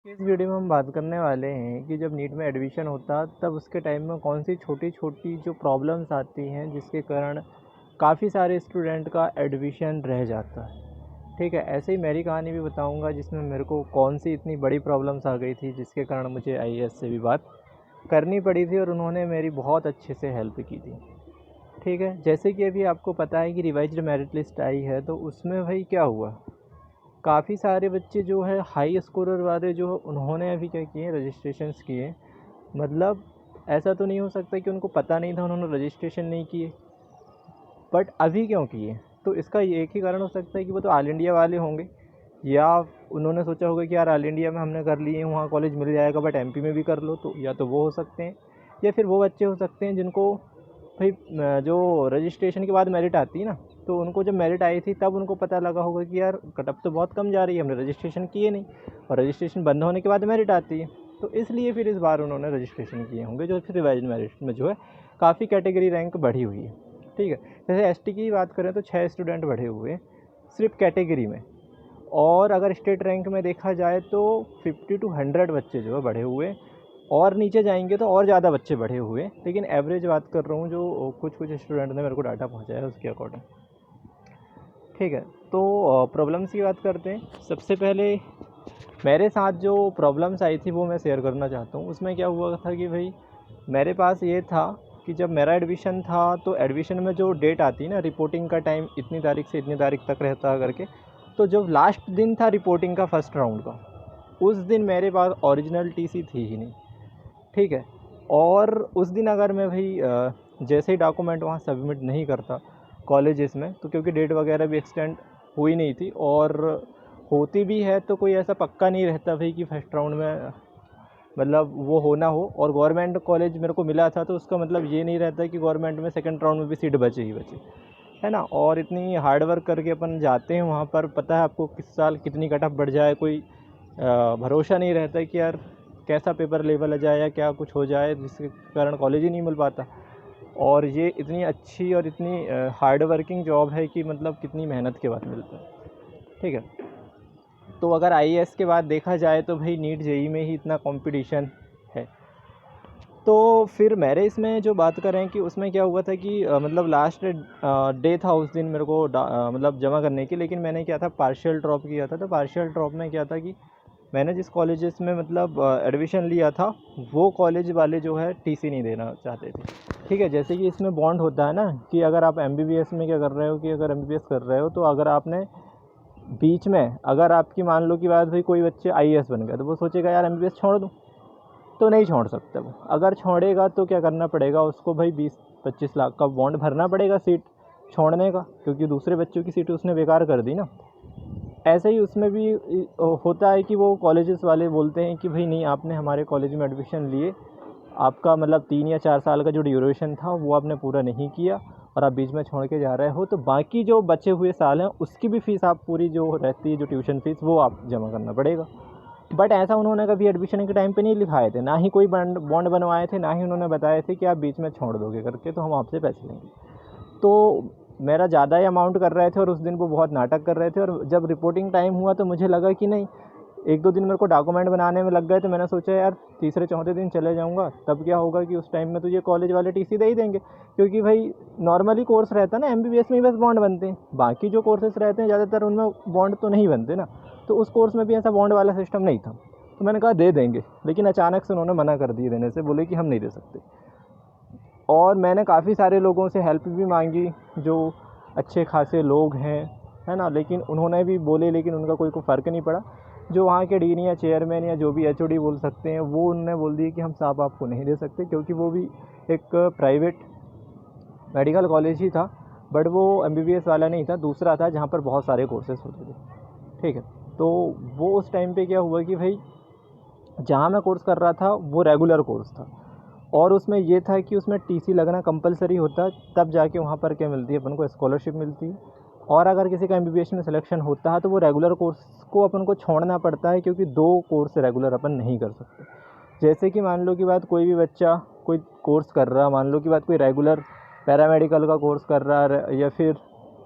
इस वीडियो में हम बात करने वाले हैं कि जब नीट में एडमिशन होता तब उसके टाइम में कौन सी छोटी छोटी जो प्रॉब्लम्स आती हैं जिसके कारण काफ़ी सारे स्टूडेंट का एडमिशन रह जाता है। ठीक है, ऐसे ही मेरी कहानी भी बताऊंगा जिसमें मेरे को कौन सी इतनी बड़ी प्रॉब्लम्स आ गई थी जिसके कारण मुझे आईएएस से भी बात करनी पड़ी थी और उन्होंने मेरी बहुत अच्छे से हेल्प की थी। ठीक है, जैसे कि अभी आपको पता है कि रिवाइज्ड मेरिट लिस्ट आई है, तो उसमें भाई क्या हुआ, काफ़ी सारे बच्चे जो है हाई स्कोरर वाले जो उन्होंने अभी क्या किए, रजिस्ट्रेशंस किए। मतलब ऐसा तो नहीं हो सकता कि उनको पता नहीं था, उन्होंने रजिस्ट्रेशन नहीं किए, बट अभी क्यों किए? तो इसका ये एक ही कारण हो सकता है कि वो तो ऑल इंडिया वाले होंगे, या उन्होंने सोचा होगा कि यार ऑल इंडिया में हमने कर लिए, वहाँ कॉलेज मिल जाएगा, बट एमपी में भी कर लो, तो या तो वो हो सकते हैं, या फिर वो बच्चे हो सकते हैं जिनको भाई जो रजिस्ट्रेशन के बाद मेरिट आती है ना, तो उनको जब मेरिट आई थी तब उनको पता लगा होगा कि यार कट ऑफ तो बहुत कम जा रही है, हमने रजिस्ट्रेशन किए नहीं, और रजिस्ट्रेशन बंद होने के बाद मेरिट आती है, तो इसलिए फिर इस बार उन्होंने रजिस्ट्रेशन किए होंगे, जो फिर रिवाइज मेरिट में जो है काफ़ी कैटेगरी रैंक बढ़ी हुई है। ठीक है, जैसे एसटी की बात करें तो 6 स्टूडेंट बढ़े हुए हैं सिर्फ कैटेगरी में, और अगर स्टेट रैंक में देखा जाए तो 50 to 100 बच्चे जो है बढ़े हुए, और नीचे जाएंगे तो और ज़्यादा बच्चे बढ़े हुए, लेकिन एवरेज बात कर रहा हूँ जो कुछ कुछ स्टूडेंट ने मेरे को डाटा पहुँचाया उसके अकॉर्डिंग। ठीक है, तो प्रॉब्लम्स की बात करते हैं। सबसे पहले मेरे साथ जो प्रॉब्लम्स आई थी वो मैं शेयर करना चाहता हूँ। उसमें क्या हुआ था कि भाई मेरे पास ये था कि जब मेरा एडमिशन था तो एडमिशन में जो डेट आती है ना, रिपोर्टिंग का टाइम इतनी तारीख से इतनी तारीख तक रहता करके, तो जब लास्ट दिन था रिपोर्टिंग का फर्स्ट राउंड का, उस दिन मेरे पास ओरिजिनल टीसी थी ही नहीं। ठीक है, और उस दिन अगर मैं भाई जैसे ही डॉक्यूमेंट वहाँ सबमिट नहीं करता कॉलेजेस में, तो क्योंकि डेट वगैरह भी एक्सटेंड हुई नहीं थी, और होती भी है तो कोई ऐसा पक्का नहीं रहता भाई कि फर्स्ट राउंड में मतलब वो होना हो, और गवर्नमेंट कॉलेज मेरे को मिला था तो उसका मतलब ये नहीं रहता कि गवर्नमेंट में सेकंड राउंड में भी सीट बचे ही बचे, है ना। और इतनी हार्ड वर्क करके अपन जाते हैं वहाँ पर, पता है आपको किस साल कितनी कट ऑफ बढ़ जाए, कोई भरोसा नहीं रहता कि यार कैसा पेपर लेवल आ जाए या क्या कुछ हो जाए जिसके कारण कॉलेज ही नहीं मिल पाता। और ये इतनी अच्छी और इतनी हार्ड वर्किंग जॉब है कि मतलब कितनी मेहनत के बाद मिलता है। ठीक है, तो अगर आईएएस के बाद देखा जाए तो भाई नीट जेई में ही इतना कंपटीशन है। तो फिर मेरे इसमें जो बात करें कि उसमें क्या हुआ था कि मतलब लास्ट डे था उस दिन मेरे को मतलब जमा करने की, लेकिन मैंने क्या था, पार्शियल ड्रॉप किया था। तो पार्शियल ड्रॉप में क्या था कि मैंने जिस कॉलेजेस में मतलब एडमिशन लिया था वो कॉलेज वाले जो है टीसी नहीं देना चाहते थे। ठीक है, जैसे कि इसमें बॉन्ड होता है ना कि अगर आप एमबीबीएस में क्या कर रहे हो कि अगर एमबीबीएस कर रहे हो तो अगर आपने बीच में, अगर आपकी मान लो कि बात भाई कोई बच्चे आईएएस बन गए, तो वो सोचेगा यार एमबीबीएस छोड़ दूँ, तो नहीं छोड़ सकते वो। अगर छोड़ेगा तो क्या करना पड़ेगा उसको, भाई 20-25 लाख का बॉन्ड भरना पड़ेगा सीट छोड़ने का, क्योंकि दूसरे बच्चों की सीट उसने बेकार कर दी ना। ऐसे ही उसमें भी होता है कि वो कॉलेजेस वाले बोलते हैं कि भाई नहीं, आपने हमारे कॉलेज में एडमिशन लिए, आपका मतलब 3 या 4 साल का जो ड्यूरेशन था वो आपने पूरा नहीं किया, और आप बीच में छोड़ के जा रहे हो, तो बाकी जो बचे हुए साल हैं उसकी भी फ़ीस आप पूरी जो रहती है, जो ट्यूशन फ़ीस, वो आप जमा करना पड़ेगा। बट ऐसा उन्होंने कभी एडमिशन के टाइम पे नहीं लिखाए थे, ना ही कोई बॉन्ड बनवाए थे, ना ही उन्होंने बताए थे कि आप बीच में छोड़ दोगे करके तो हम आपसे पैसे लेंगे। तो मेरा ज़्यादा ही अमाउंट कर रहे थे और उस दिन वो बहुत नाटक कर रहे थे, और जब रिपोर्टिंग टाइम हुआ तो मुझे लगा कि नहीं, 1-2 दिन मेरे को डॉक्यूमेंट बनाने में लग गए, तो मैंने सोचा यार तीसरे चौथे दिन चले जाऊँगा, तब क्या होगा कि उस टाइम में तो ये कॉलेज वाले टीसी दे ही देंगे, क्योंकि भाई नॉर्मली कोर्स रहता है ना, एमबीबीएस में ही बस बॉन्ड बनते हैं, बाकी जो कोर्सेज रहते हैं ज़्यादातर उनमें बॉन्ड तो नहीं बनते ना। तो उस कोर्स में भी ऐसा बॉन्ड वाला सिस्टम नहीं था, तो मैंने कहा दे देंगे, लेकिन अचानक से उन्होंने मना कर दिए देने से, बोले कि हम नहीं दे सकते। और मैंने काफ़ी सारे लोगों से हेल्प भी मांगी जो अच्छे खासे लोग हैं, है ना, लेकिन उन्होंने भी बोले, लेकिन उनका कोई फ़र्क नहीं पड़ा। जो वहाँ के डीन या चेयरमैन या जो भी एचओडी बोल सकते हैं, वो उन्होंने बोल दिया कि हम साहब आपको नहीं दे सकते, क्योंकि वो भी एक प्राइवेट मेडिकल कॉलेज ही था, बट वो एमबीबीएस वाला नहीं था, दूसरा था जहाँ पर बहुत सारे कोर्सेज होते थे। ठीक है, तो वो उस टाइम पे क्या हुआ कि भाई जहाँ मैं कोर्स कर रहा था वो रेगुलर कोर्स था, और उसमें ये था कि उसमें टीसी लगना कंपलसरी होता, तब जाके वहाँ पर क्या मिलती है अपन को, स्कॉलरशिप मिलती है। और अगर किसी का एमबीबीएस में सिलेक्शन होता है तो वो रेगुलर कोर्स को अपन को छोड़ना पड़ता है, क्योंकि 2 कोर्स रेगुलर अपन नहीं कर सकते। जैसे कि मान लो कि बात कोई भी बच्चा कोई कोर्स कर रहा, मान लो कि बात कोई रेगुलर पैरामेडिकल का कोर्स कर रहा है, या फिर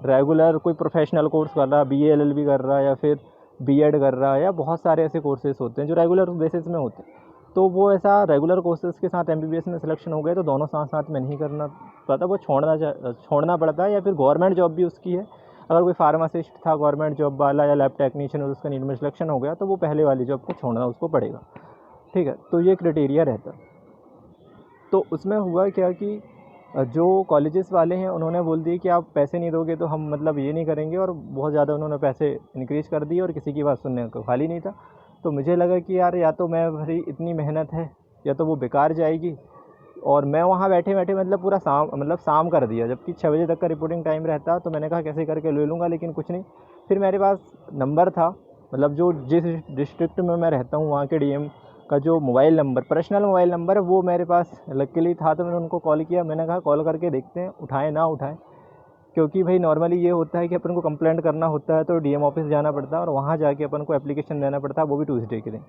रेगुलर कोई प्रोफेशनल कोर्स कर रहा, बीए एलएलबी कर रहा, या फिर बीएड कर रहा है, या बहुत सारे ऐसे कोर्सेज़ होते हैं जो रेगुलर बेसिस में होते हैं। तो वो ऐसा रेगुलर कोर्सेज़ के साथ एमबीबीएस में सिलेक्शन हो गया तो दोनों साथ साथ में नहीं करना पड़ता, वो छोड़ना पड़ता है, या फिर गवर्नमेंट जॉब भी उसकी है। अगर कोई फार्मासिस्ट था गवर्नमेंट जॉब वाला या लैब टेक्नीशियन और उसका नीट में सिलेक्शन हो गया तो वो पहले वाली जॉब को छोड़ना उसको पड़ेगा, ठीक है। तो ये क्राइटेरिया रहता है। तो उसमें हुआ क्या कि जो कॉलेजेस वाले हैं उन्होंने बोल दिया कि आप पैसे नहीं दोगे तो हम मतलब ये नहीं करेंगे, और बहुत ज़्यादा उन्होंने पैसे इंक्रीज़ कर दिए और किसी की बात सुनने को खाली नहीं था। तो मुझे लगा कि यार या तो मैं भई इतनी मेहनत है या तो वो बेकार जाएगी, और मैं वहाँ बैठे बैठे मतलब पूरा शाम कर दिया, जबकि 6 बजे तक का रिपोर्टिंग टाइम रहता। तो मैंने कहा कैसे करके ले लूँगा, लेकिन कुछ नहीं। फिर मेरे पास नंबर था, मतलब जो जिस डिस्ट्रिक्ट में मैं रहता हूँ वहाँ के डीएम का जो mobile number, personal mobile number है, वो मेरे पास लकीली था। तो मैंने उनको कॉल किया, मैंने कहा कॉल करके देखते हैं उठाएँ ना उठाएँ, क्योंकि भाई नॉर्मली ये होता है कि अपन को कंप्लेंट करना होता है तो डीएम ऑफिस जाना पड़ता है, और वहाँ जाके अपन को एप्लीकेशन देना पड़ता है, वो भी ट्यूसडे के दिन,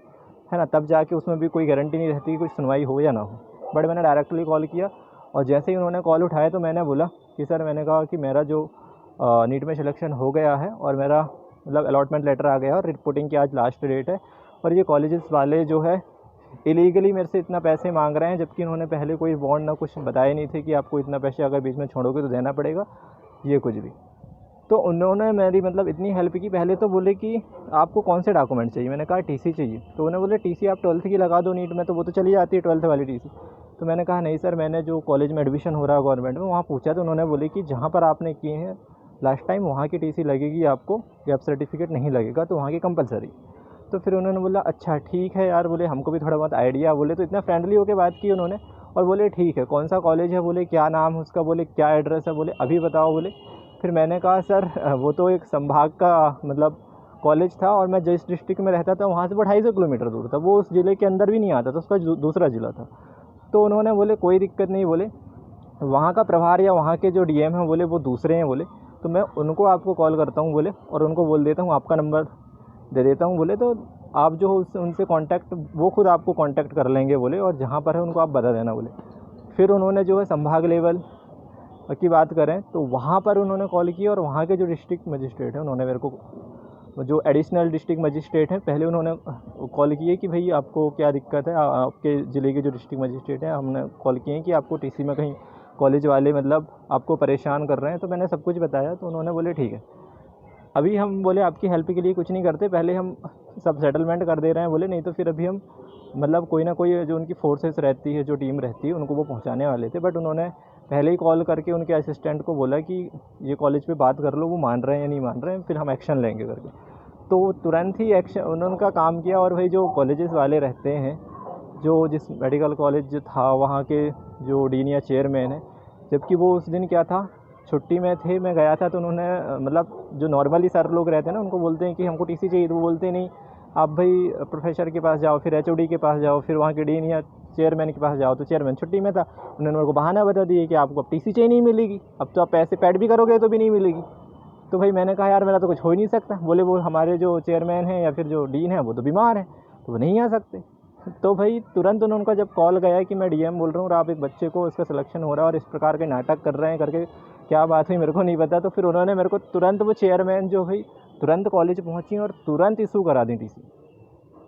है ना। तब जाके उसमें भी कोई गारंटी नहीं रहती कि कुछ सुनवाई हो या ना हो। बट मैंने डायरेक्टली कॉल किया, और जैसे ही उन्होंने कॉल उठाया तो मैंने बोला कि सर, मैंने कहा कि मेरा जो नीट में सिलेक्शन हो गया है और मेरा मतलब अलॉटमेंट लेटर आ गया है और रिपोर्टिंग की आज लास्ट डेट है, और ये कॉलेजेस वाले जो है इलीगली मेरे से इतना पैसे मांग रहे हैं, जबकि उन्होंने पहले कोई बॉन्ड ना कुछ बताए नहीं थे कि आपको इतना पैसे अगर बीच में छोड़ोगे तो देना पड़ेगा, ये कुछ भी। तो उन्होंने मेरी मतलब इतनी हेल्प की। पहले तो बोले कि आपको कौन से डॉक्यूमेंट चाहिए, मैंने कहा टीसी चाहिए। तो उन्होंने बोले टीसी आप 12th की लगा दो नीट में, तो वो तो चली जाती है 12th वाली टीसी। तो मैंने कहा नहीं सर, मैंने जो कॉलेज में एडमिशन हो रहा है गवर्नमेंट में वहाँ पूछा, तो उन्होंने बोले कि जहाँ पर आपने किए हैं लास्ट टाइम वहाँ की टीसी लगेगी आपको, गैप सर्टिफिकेट नहीं लगेगा, तो वहाँ की कंपलसरी। तो फिर उन्होंने बोला अच्छा ठीक है यार, बोले हमको भी थोड़ा बहुत आइडिया, बोले तो इतना फ्रेंडली होकर बात की उन्होंने। और बोले ठीक है, कौन सा कॉलेज है, बोले क्या नाम है उसका, बोले क्या एड्रेस है, बोले अभी बताओ, बोले। फिर मैंने कहा सर वो तो एक संभाग का मतलब कॉलेज था, और मैं जिस डिस्ट्रिक्ट में रहता था वहाँ से वो 250 किलोमीटर दूर था, वो उस ज़िले के अंदर भी नहीं आता था, उसका दूसरा ज़िला था। तो उन्होंने बोले कोई दिक्कत नहीं, बोले वहाँ का प्रभार या वहाँ के जो डीएम हैं बोले वो दूसरे हैं, बोले तो मैं उनको आपको कॉल करता हूँ, बोले और उनको बोल देता हूँ, आपका नंबर दे देता हूँ, बोले तो आप जो उनसे कांटेक्ट, वो खुद आपको कांटेक्ट कर लेंगे, बोले और जहाँ पर है उनको आप बता देना, बोले। फिर उन्होंने जो है संभाग लेवल की बात करें तो वहाँ पर उन्होंने कॉल किया, और वहाँ के जो डिस्ट्रिक्ट मजिस्ट्रेट हैं उन्होंने मेरे को, जो एडिशनल डिस्ट्रिक्ट मजिस्ट्रेट हैं, पहले उन्होंने कॉल किए कि भाई आपको क्या दिक्कत है, आपके ज़िले के जो डिस्ट्रिक्ट मजिस्ट्रेट हैं हमने कॉल किए हैं कि आपको टीसी में कहीं कॉलेज वाले मतलब आपको परेशान कर रहे हैं। तो मैंने सब कुछ बताया, तो उन्होंने बोले ठीक है, अभी हम बोले आपकी हेल्प के लिए कुछ नहीं करते, पहले हम सब सेटलमेंट कर दे रहे हैं, बोले नहीं तो फिर अभी हम मतलब कोई ना कोई जो उनकी फोर्सेस रहती है, जो टीम रहती है, उनको वो पहुंचाने वाले थे। बट उन्होंने पहले ही कॉल करके उनके असिस्टेंट को बोला कि ये कॉलेज पे बात कर लो, वो मान रहे हैं या नहीं मान रहे हैं, फिर हम एक्शन लेंगे करके। तो तुरंत ही एक्शन उन्होंने उनका काम किया। और भाई जो कॉलेजेस वाले रहते हैं, जो जिस मेडिकल कॉलेज जो था वहाँ के जो डीन या चेयरमैन है, जबकि वो उस दिन क्या था, छुट्टी में थे, मैं गया था, तो उन्होंने मतलब जो नॉर्मली सर लोग रहते हैं ना, उनको बोलते हैं कि हमको टीसी चाहिए, तो वो बोलते नहीं, आप भाई प्रोफेसर के पास जाओ, फिर एचओडी के पास जाओ, फिर वहाँ के डीन या चेयरमैन के पास जाओ। तो चेयरमैन छुट्टी में था, उन्होंने मेरे को बहाना बता दिया कि आपको अब टीसी चाहिए नहीं मिलेगी, अब तो आप पैसे पैड भी करोगे तो भी नहीं मिलेगी। तो भाई मैंने कहा यार मेरा तो कुछ हो ही नहीं सकता। बोले वो हमारे जो चेयरमैन हैं या फिर जो डीन है वो तो बीमार हैं, तो वो नहीं आ सकते। तो भाई तुरंत उनका जब कॉल गया कि मैं डीएम बोल रहा हूँ और आप एक बच्चे को इसका सिलेक्शन हो रहा है और इस प्रकार के नाटक कर रहे हैं करके, क्या बात हुई मेरे को नहीं पता। तो फिर उन्होंने मेरे को तुरंत, वो चेयरमैन जो भाई तुरंत कॉलेज पहुँची और तुरंत इशू करा दी टीसी,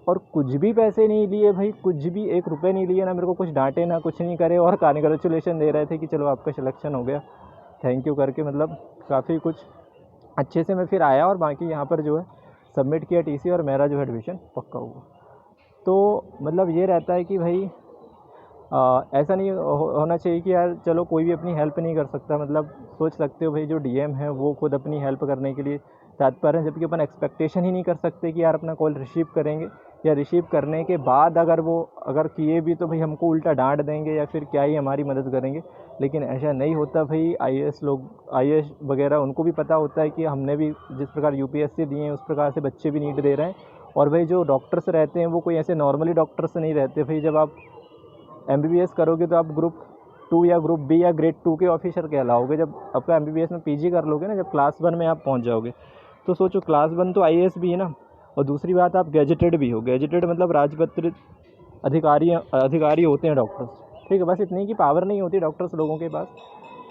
और कुछ भी पैसे नहीं लिए भाई, कुछ भी 1 रुपये नहीं लिए, ना मेरे को कुछ डांटे ना कुछ नहीं करे, और कांग्रेचुलेशन दे रहे थे कि चलो आपका सिलेक्शन हो गया, थैंक यू करके। मतलब काफ़ी कुछ अच्छे से मैं फिर आया और बाकी यहाँ पर जो है सबमिट किया टीसी, और मेरा जो है एडमिशन पक्का हुआ। तो मतलब ये रहता है कि भाई ऐसा नहीं होना चाहिए कि यार चलो कोई भी अपनी हेल्प नहीं कर सकता। मतलब सोच सकते हो भाई जो डीएम है वो खुद अपनी हेल्प करने के लिए तत्पर हैं, जबकि अपन एक्सपेक्टेशन ही नहीं कर सकते कि यार अपना कॉल रिसीव करेंगे, या रिसीव करने के बाद अगर किए भी तो भाई हमको उल्टा डांट देंगे या फिर क्या ही हमारी मदद करेंगे। लेकिन ऐसा नहीं होता भाई। आईएएस वगैरह उनको भी पता होता है कि हमने भी जिस प्रकार यूपीएससी दिए हैं उस प्रकार से बच्चे भी नीट दे रहे हैं। और भाई जो डॉक्टर्स रहते हैं वो कोई ऐसे नॉर्मली डॉक्टर्स नहीं रहते भाई। जब आप एमबीबीएस करोगे तो आप ग्रुप 2 या ग्रुप बी या ग्रेड 2 के ऑफिसर कहलाओगे। जब आपका एमबीबीएस में पीजी कर लोगे ना, जब क्लास 1 में आप पहुंच जाओगे, तो सोचो क्लास 1 तो आईएएस भी है ना, और दूसरी बात आप गैजेटेड भी हो। गैजेटेड मतलब राजपत्रित अधिकारी होते हैं डॉक्टर्स, ठीक है। बस इतनी की पावर नहीं होती डॉक्टर्स लोगों के पास।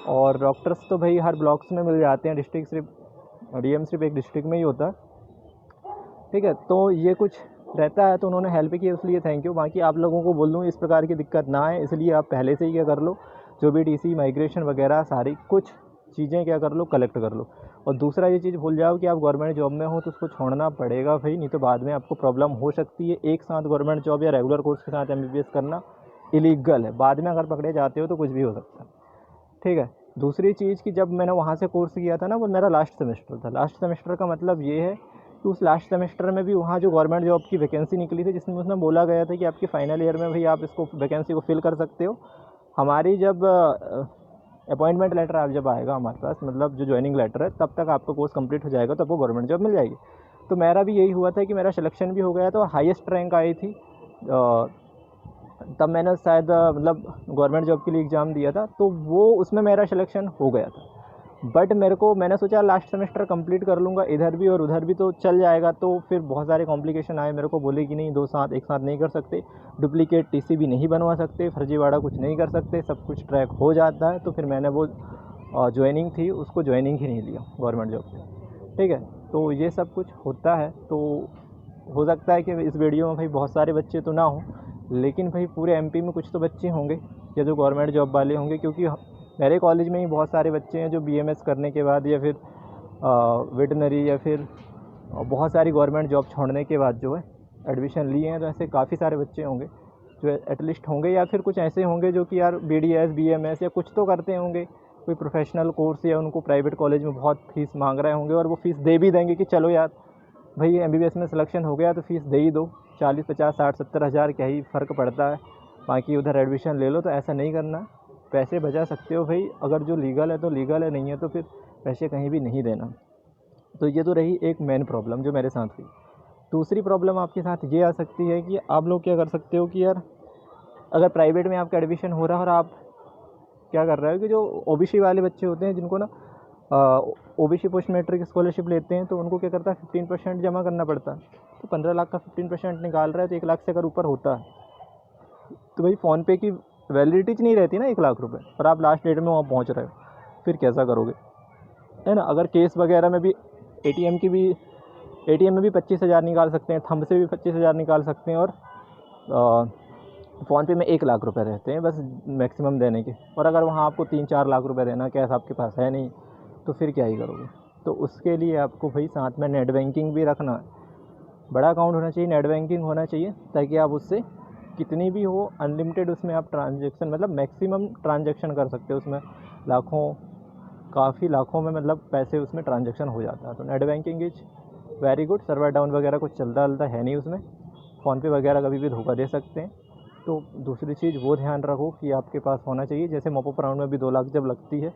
और डॉक्टर्स तो भाई हर ब्लॉक्स में मिल जाते हैं, डिस्ट्रिक्ट सिर्फ डीएम सिर्फ एक डिस्ट्रिक्ट में ही होता है, ठीक है। तो ये कुछ रहता है, तो उन्होंने हेल्प की, इसलिए थैंक यू। बाकी आप लोगों को बोल दूँ इस प्रकार की दिक्कत ना आए, इसलिए आप पहले से ही क्या कर लो, जो भी टीसी माइग्रेशन वगैरह सारी कुछ चीज़ें क्या कर लो, कलेक्ट कर लो। और दूसरा ये चीज़ भूल जाओ कि आप गवर्नमेंट जॉब में हो तो उसको छोड़ना पड़ेगा भाई, नहीं तो बाद में आपको प्रॉब्लम हो सकती है। एक साथ गवर्नमेंट जॉब या रेगुलर कोर्स के साथ एमबीबीएस करना इलीगल है, बाद में अगर पकड़े जाते हो तो कुछ भी हो सकता है, ठीक है। दूसरी चीज़ कि जब मैंने वहाँ से कोर्स किया था ना, वो मेरा लास्ट सेमेस्टर था। लास्ट सेमेस्टर का मतलब ये है कि उस लास्ट सेमेस्टर में भी वहाँ जो गवर्नमेंट जॉब की वैकेंसी निकली थी, जिसमें उसमें बोला गया था कि आपकी फाइनल ईयर में भाई आप इसको वैकेंसी को फिल कर सकते हो। हमारी जब अपॉइंटमेंट लेटर आप जब आएगा हमारे पास, मतलब जो ज्वाइनिंग लेटर है, तब तक आपका कोर्स कंप्लीट हो जाएगा, तब वो गवर्नमेंट जॉब मिल जाएगी। तो मेरा भी यही हुआ था कि मेरा सिलेक्शन भी हो गया था और हाईएस्ट रैंक आई थी। तब मैंने शायद मतलब गवर्नमेंट जॉब के लिए एग्ज़ाम दिया था, तो वो उसमें मेरा सिलेक्शन हो गया था। बट मैंने सोचा लास्ट सेमेस्टर कंप्लीट कर लूँगा, इधर भी और उधर भी तो चल जाएगा। तो फिर बहुत सारे कॉम्प्लिकेशन आए, मेरे को बोले कि नहीं, 2 साथ एक साथ नहीं कर सकते, डुप्लीकेट टीसी भी नहीं बनवा सकते, फर्जीवाड़ा कुछ नहीं कर सकते, सब कुछ ट्रैक हो जाता है। तो फिर मैंने वो ज्वाइनिंग थी, उसको ज्वाइनिंग ही नहीं लिया गवर्नमेंट जॉब पे, ठीक है। तो ये सब कुछ होता है। तो हो सकता है कि इस वीडियो में भाई बहुत सारे बच्चे तो ना हो, लेकिन भाई पूरे एमपी में कुछ तो बच्चे होंगे या जो गवर्नमेंट जॉब वाले होंगे, क्योंकि मेरे कॉलेज में ही बहुत सारे बच्चे हैं जो बीएमएस करने के बाद या फिर वेटनरी या फिर बहुत सारी गवर्नमेंट जॉब छोड़ने के बाद जो है एडमिशन लिए हैं। तो ऐसे काफ़ी सारे बच्चे होंगे जो एटलीस्ट होंगे, या फिर कुछ ऐसे होंगे जो कि यार बीडीएस बीएमएस या कुछ तो करते होंगे, कोई प्रोफेशनल कोर्स, या उनको प्राइवेट कॉलेज में बहुत फीस मांग रहे होंगे और वो फ़ीस दे भी देंगे कि चलो यार भाई एमबीबीएस में सिलेक्शन हो गया तो फ़ीस दे ही दो, 40 50 60 70 हज़ार क्या ही फ़र्क पड़ता है, बाकी उधर एडमिशन ले लो। तो ऐसा नहीं करना, पैसे बचा सकते हो भाई, अगर जो लीगल है तो लीगल है, नहीं है तो फिर पैसे कहीं भी नहीं देना। तो ये तो रही एक मेन प्रॉब्लम जो मेरे साथ हुई। दूसरी प्रॉब्लम आपके साथ ये आ सकती है कि आप लोग क्या कर सकते हो कि यार अगर प्राइवेट में आपका एडमिशन हो रहा है और आप क्या कर रहे हो कि जो ओबीसी वाले बच्चे होते हैं जिनको ना ओबीसी पोस्ट मैट्रिक स्कॉलरशिप लेते हैं, तो उनको क्या करता है 15% जमा करना पड़ता है। तो 15 लाख का 15% निकाल रहा है तो 1 लाख से अगर ऊपर होता है तो भाई फ़ोनपे की वैलिडिटी नहीं रहती ना 1 लाख रुपए, और आप लास्ट डेट में वहाँ पहुँच रहे हो, फिर कैसा करोगे, है ना। अगर केस वगैरह में भी एटीएम में भी 25,000 निकाल सकते हैं, थंब से भी 25,000 निकाल सकते हैं, और फ़ोनपे में 1 लाख रुपए रहते हैं बस मैक्सिमम देने के। और अगर वहाँ आपको 3-4 लाख रुपए देना, कैश आपके पास है नहीं, तो फिर क्या ही करोगे। तो उसके लिए आपको भाई साथ में नेट बैंकिंग भी रखना है, बड़ा अकाउंट होना चाहिए, नेट बैंकिंग होना चाहिए, ताकि आप उससे कितनी भी हो अनलिमिटेड उसमें आप ट्रांजेक्शन, मतलब मैक्सिमम ट्रांजेक्शन कर सकते हो उसमें, लाखों, काफ़ी लाखों में मतलब पैसे उसमें ट्रांजेक्शन हो जाता है। तो net banking is very good. Server down वगैरह कुछ चलता है नहीं उसमें, फ़ोनपे वगैरह कभी भी धोखा दे सकते हैं। तो दूसरी चीज़ वो ध्यान रखो कि आपके पास होना चाहिए। जैसे मॉपअप राउंड में भी 2 लाख जब लगती है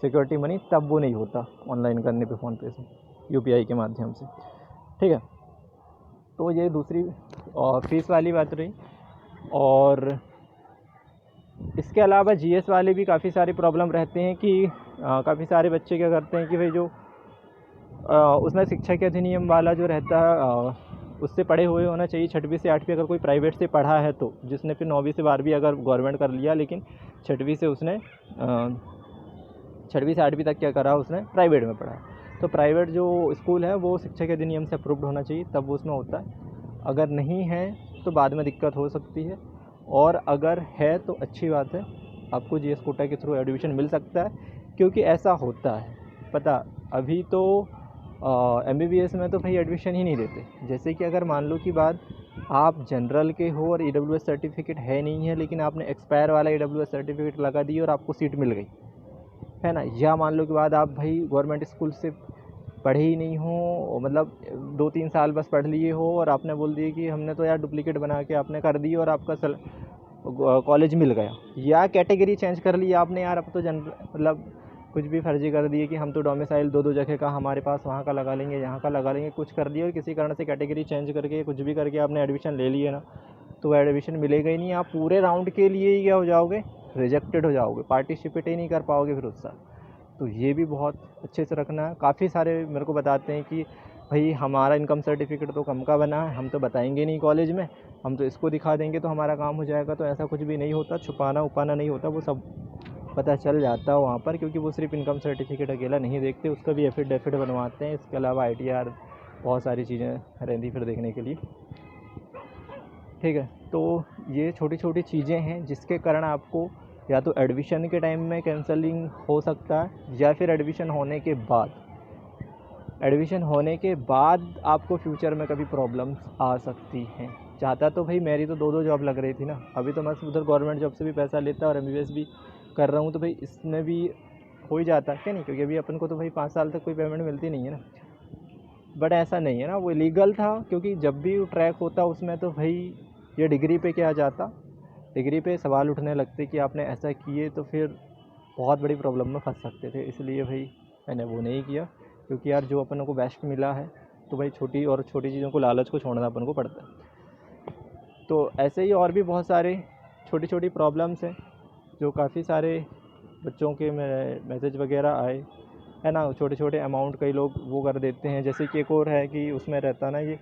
सिक्योरिटी मनी, तब वो नहीं होता ऑनलाइन करने पे फ़ोनपे से, यूपीआई के माध्यम से, ठीक है। तो ये दूसरी फीस वाली बात रही। और इसके अलावा जीएस वाले भी काफ़ी सारे प्रॉब्लम रहते हैं कि काफ़ी सारे बच्चे क्या करते हैं कि भाई जो उसमें शिक्षा के अधिनियम वाला जो रहता है उससे पढ़े हुए होना चाहिए, 6वीं से 8वीं अगर कोई प्राइवेट से पढ़ा है तो, जिसने फिर 9वीं से 12वीं अगर गवर्नमेंट कर लिया, लेकिन 6वीं से उसने 6वीं से 8वीं तक क्या करा, उसने प्राइवेट में पढ़ा, तो प्राइवेट जो स्कूल है वो शिक्षा के अधिनियम से अप्रूव्ड होना चाहिए, तब वो उसमें होता है। अगर नहीं है तो बाद में दिक्कत हो सकती है, और अगर है तो अच्छी बात है, आपको जीएस कोटा के थ्रू एडमिशन मिल सकता है। क्योंकि ऐसा होता है, पता अभी तो एमबीबीएस में तो भाई एडमिशन ही नहीं देते। जैसे कि अगर मान लो कि बात आप जनरल के हो और ईडब्ल्यूएस सर्टिफिकेट है नहीं है, लेकिन आपने एक्सपायर वाला ईडब्ल्यूएस सर्टिफिकेट लगा दी और आपको सीट मिल गई, है ना। या मान लो कि बाद आप भाई गवर्नमेंट स्कूल से पढ़े ही नहीं हो, मतलब 2-3 साल बस पढ़ लिए हो, और आपने बोल दिया कि हमने तो यार डुप्लीकेट बना के आपने कर दी और आपका कॉलेज मिल गया, या कैटेगरी चेंज कर ली आपने, यार अब तो मतलब कुछ भी फर्जी कर दिए कि हम तो डोमिसाइल 2-2 जगह का हमारे पास, वहाँ का लगा लेंगे, यहाँ का लगा लेंगे, कुछ कर दिया और किसी कारण से कैटेगरी चेंज करके कुछ भी करके आपने एडमिशन ले लिए ना, तो एडमिशन मिलेगा ही नहीं। आप पूरे राउंड के लिए ही क्या हो जाओगे, रिजेक्टेड हो जाओगे, पार्टिसिपेट ही नहीं कर पाओगे फिर उस साल। तो ये भी बहुत अच्छे से रखना है। काफ़ी सारे मेरे को बताते हैं कि भाई हमारा इनकम सर्टिफिकेट तो कम का बना है, हम तो बताएंगे नहीं कॉलेज में, हम तो इसको दिखा देंगे तो हमारा काम हो जाएगा। तो ऐसा कुछ भी नहीं होता, छुपाना उपाना नहीं होता, वो सब पता चल जाता है वहाँ पर, क्योंकि वो सिर्फ इनकम सर्टिफिकेट अकेला नहीं देखते, उसका भी एफिडेविट बनवाते हैं। इसके अलावा ITR बहुत सारी चीज़ें रहती फिर देखने के लिए। ठीक है, तो ये छोटी छोटी चीज़ें हैं जिसके कारण आपको या तो एडमिशन के टाइम में कैंसलिंग हो सकता है या फिर एडमिशन होने के बाद आपको फ्यूचर में कभी प्रॉब्लम्स आ सकती हैं। चाहता तो भाई मेरी तो 2 जॉब लग रही थी ना, अभी तो मैं उधर गवर्नमेंट जॉब से भी पैसा लेता और MBBS भी कर रहा हूँ, तो भाई इसमें भी हो ही जाता क्या नहीं, क्योंकि अभी अपन को तो भाई 5 साल तक कोई पेमेंट मिलती नहीं है ना। बट ऐसा नहीं है ना, वो लीगल था, क्योंकि जब भी ट्रैक होता उसमें तो भाई ये डिग्री पे क्या जाता, डिग्री पे सवाल उठने लगते कि आपने ऐसा किए, तो फिर बहुत बड़ी प्रॉब्लम में फंस सकते थे। इसलिए भाई मैंने वो नहीं किया, क्योंकि यार जो अपन को बेस्ट मिला है तो भाई छोटी चीज़ों को, लालच को छोड़ना अपन को पड़ता है। तो ऐसे ही और भी बहुत सारे छोटी छोटी प्रॉब्लम्स हैं जो काफ़ी सारे बच्चों के मैसेज वगैरह आए है ना। छोटे छोटे अमाउंट कई लोग वो कर देते हैं, जैसे कि एक और है कि उसमें रहता ना ये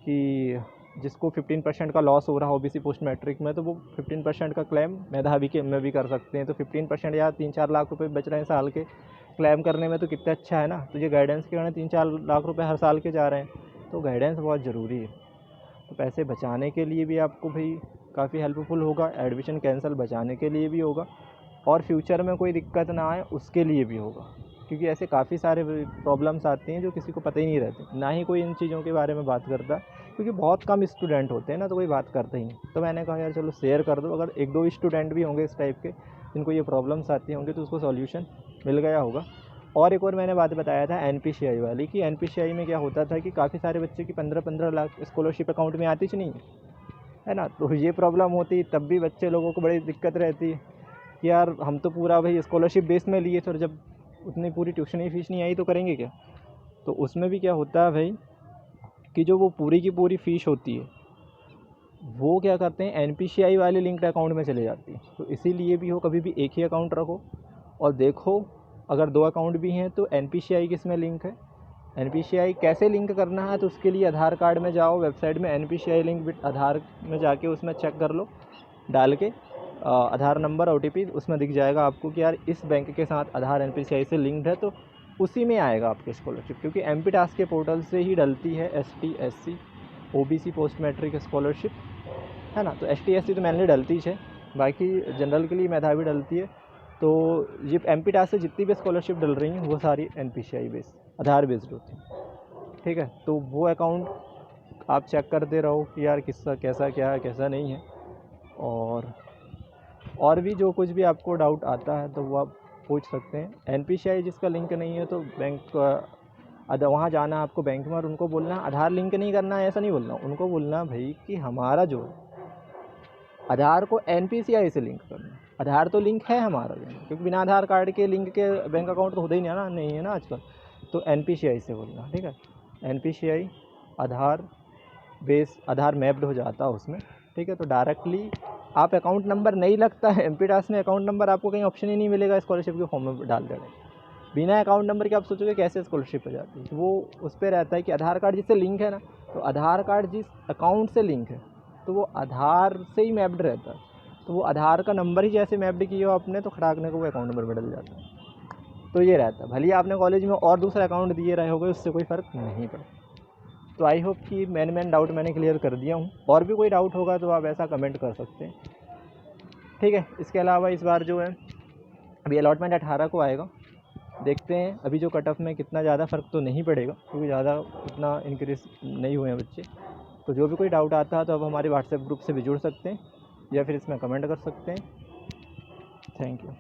कि जिसको 15% का लॉस हो रहा हो OBC पोस्ट मैट्रिक में, तो वो 15% का क्लेम मेधावी के में भी कर सकते हैं। तो 15% या 3-4 लाख रुपए बच रहे हैं साल के, क्लेम करने में तो कितना अच्छा है ना। तो ये गाइडेंस के कारण 3-4 लाख रुपए हर साल के जा रहे हैं, तो गाइडेंस बहुत ज़रूरी है। तो पैसे बचाने के लिए भी आपको भाई काफ़ी हेल्पफुल होगा, एडमिशन कैंसिल बचाने के लिए भी होगा, और फ्यूचर में कोई दिक्कत ना आए उसके लिए भी होगा। क्योंकि ऐसे काफ़ी सारे प्रॉब्लम्स आती हैं जो किसी को पता ही नहीं रहते, ना ही कोई इन चीज़ों के बारे में बात करता, क्योंकि बहुत कम स्टूडेंट होते हैं ना, तो कोई बात करता ही नहीं। तो मैंने कहा यार चलो शेयर कर दो, अगर 1-2 स्टूडेंट भी होंगे इस टाइप के जिनको ये प्रॉब्लम्स आती होंगी तो उसको सॉल्यूशन मिल गया होगा। और एक और मैंने बात बताया था NPCI वाली, कि NPCI में क्या होता था कि काफ़ी सारे बच्चे की 15-15 लाख स्कॉलरशिप अकाउंट में आती ही नहीं है ना। तो ये प्रॉब्लम होती, तब भी बच्चे लोगों को बड़ी दिक्कत रहती है कि यार हम तो पूरा भाई स्कॉलरशिप बेस में लिए थे, और जब उतनी पूरी ट्यूशन ही फीस नहीं आई तो करेंगे क्या। तो उसमें भी क्या होता है भाई कि जो वो पूरी की पूरी फ़ीस होती है वो क्या करते हैं NPCI वाले लिंक्ड अकाउंट में चले जाती है। तो इसीलिए भी हो, कभी भी एक ही अकाउंट रखो और देखो, अगर 2 अकाउंट भी हैं तो NPCI किस में लिंक है, NPCI कैसे लिंक करना है। तो उसके लिए आधार कार्ड में जाओ, वेबसाइट में NPCI लिंक विद आधार में जाके उसमें चेक कर लो, डाल के आधार नंबर OTP उसमें दिख जाएगा आपको कि यार इस बैंक के साथ आधार NPCI से लिंक्ड है, तो उसी में आएगा आपकी स्कॉलरशिप। क्योंकि MP टास्क के पोर्टल से ही डलती है ST SC OBC post matric scholarship, है ना। तो ST SC तो मेनली डलती है, बाकी जनरल के लिए मेधावी डलती है। तो ये MP टास्क से जितनी भी स्कॉलरशिप डल रही हैं वो सारी NPCI बेस्ड, आधार बेस्ड होती है। ठीक है, तो वो अकाउंट आप चेक करते रहो कि यार किसका कैसा क्या है, कैसा नहीं है। और भी जो कुछ भी आपको डाउट आता है तो वो आप पूछ सकते हैं। NPCI जिसका लिंक नहीं है तो बैंक वहाँ जाना आपको बैंक में, और उनको बोलना आधार लिंक नहीं करना है, ऐसा नहीं बोलना, उनको बोलना भाई कि हमारा जो आधार को NPCI से लिंक करना है। आधार तो लिंक है हमारा, क्योंकि बिना आधार कार्ड के लिंक के बैंक अकाउंट तो होता ही नहीं है ना आजकल। तो NPCI से बोलना, ठीक है। NPCI आधार बेस, आधार मैप्ड हो जाता है उसमें, ठीक है। तो डायरेक्टली आप अकाउंट नंबर नहीं लगता है MP टास्क में, अकाउंट नंबर आपको कहीं ऑप्शन ही नहीं मिलेगा स्कॉलरशिप के फॉर्म में डाल देना। बिना अकाउंट नंबर के आप सोचोगे कैसे स्कॉलरशिप हो जाती है। वो उस पर रहता है कि आधार कार्ड जिससे लिंक है ना, तो आधार कार्ड जिस अकाउंट से लिंक है तो वो आधार से ही मैप्ड रहता है। तो वो आधार का नंबर ही जैसे मैप्ड किया हो आपने, तो खड़ाकने को वो अकाउंट नंबर बदल जाता है। तो ये रहता है, भले आपने कॉलेज में और दूसरा अकाउंट दिए रहे होगे, उससे कोई फ़र्क नहीं पड़ता। तो आई होप कि मेन डाउट मैंने क्लियर कर दिया हूँ। और भी कोई डाउट होगा तो आप ऐसा कमेंट कर सकते हैं, ठीक है। इसके अलावा इस बार जो है अभी अलॉटमेंट 18 को आएगा, देखते हैं अभी जो कट ऑफ में कितना ज़्यादा फ़र्क तो नहीं पड़ेगा, क्योंकि ज़्यादा उतना इंक्रीज़ नहीं हुए हैं बच्चे। तो जो भी कोई डाउट आता है तो आप हमारे व्हाट्सएप ग्रुप से भी जुड़ सकते हैं या फिर इसमें कमेंट कर सकते हैं। Thank you.